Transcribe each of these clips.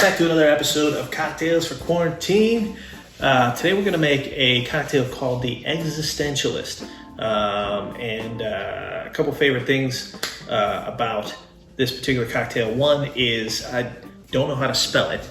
back to another episode of Cocktails for Quarantine. Today we're going to make a cocktail called the Existentialist. And a couple favorite things about this particular cocktail. One is I don't know how to spell it.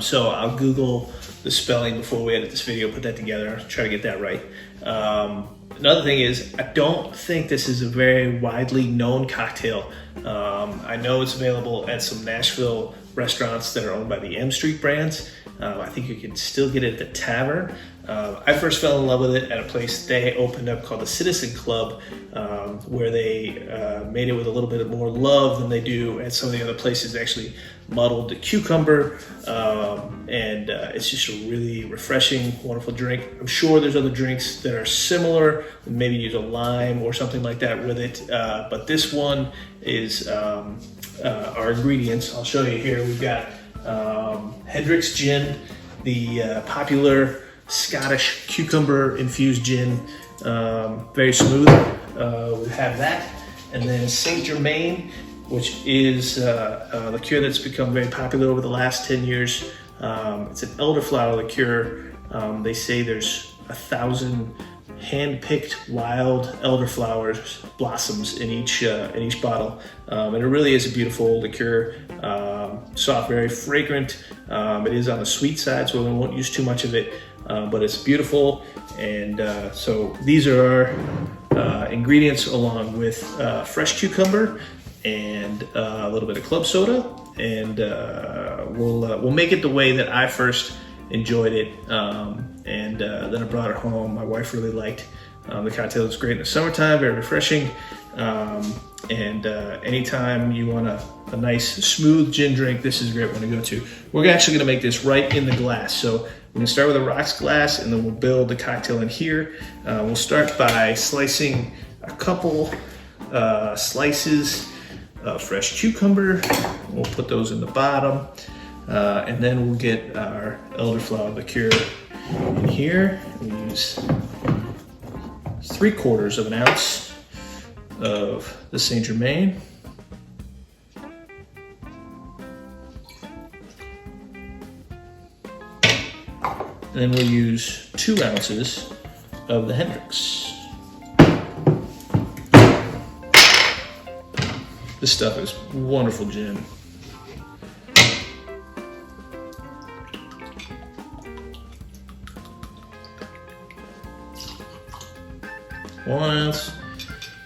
So I'll Google the spelling before we edit this video, put that together, try to get that right. Another thing is I don't think this is a very widely known cocktail. I know it's available at some Nashville restaurants that are owned by the M Street brands. I think you can still get it at the tavern. I first fell in love with it at a place they opened up called the Citizen Club, where they made it with a little bit more love than they do at some of the other places. They actually muddled the cucumber, and it's just a really refreshing, wonderful drink. I'm sure there's other drinks that are similar, maybe use a lime or something like that with it, but this one is our ingredients. I'll show you here. We've got Hendrick's gin, the popular Scottish cucumber infused gin, very smooth. We have that, and then Saint Germain, which is a liqueur that's become very popular over the last 10 years. It's an elderflower liqueur. They say there's 1,000 hand-picked wild elderflowers blossoms in each bottle, and it really is a beautiful liqueur. Soft, very fragrant. It is on the sweet side, so we won't use too much of it, but it's beautiful. And so these are our ingredients, along with fresh cucumber and a little bit of club soda, and we'll make it the way that I first enjoyed it, and then I brought it home. My wife really liked the cocktail. It's great in the summertime, very refreshing, and anytime you want a nice smooth gin drink, this is a great one to go to. We're actually going to make this right in the glass, so we're going to start with a rocks glass, and then we'll build the cocktail in here. We'll start by slicing a couple slices of fresh cucumber. We'll put those in the bottom, and then we'll get our elderflower liqueur in here. We use 3/4 of an ounce of the Saint Germain. And then we'll use 2 ounces of the Hendrick's. This stuff is wonderful gin. One ounce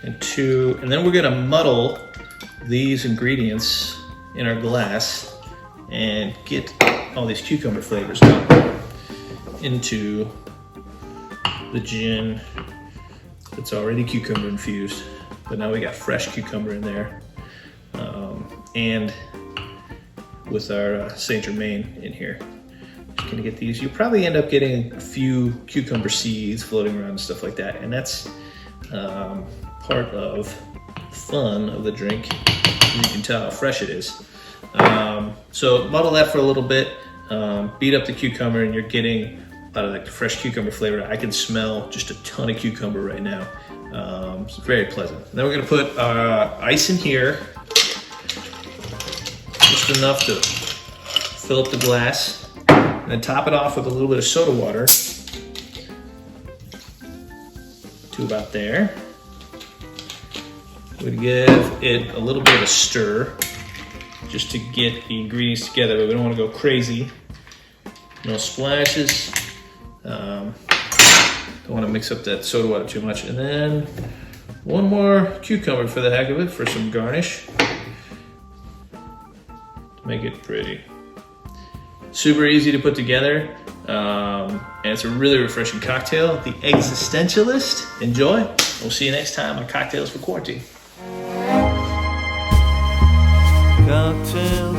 and 2, and then we're gonna muddle these ingredients in our glass and get all these cucumber flavors up into the gin that's already cucumber infused, but now we got fresh cucumber in there, and with our Saint Germain in here. Just gonna get these. You'll probably end up getting a few cucumber seeds floating around and stuff like that, and that's part of fun of the drink. You can tell how fresh it is. So muddle that for a little bit, beat up the cucumber, and you're getting a lot of like the fresh cucumber flavor. I can smell just a ton of cucumber right now. It's very pleasant. And then we're gonna put ice in here, just enough to fill up the glass, and then top it off with a little bit of soda water to about there. We'd give it a little bit of a stir just to get the ingredients together, but we don't want to go crazy. No splashes. Don't want to mix up that soda water too much. And then one more cucumber for the heck of it, for some garnish. Make it pretty. Super easy to put together, and it's a really refreshing cocktail. The Existentialist. Enjoy. We'll see you next time on Cocktails for Quarantine. Cocktails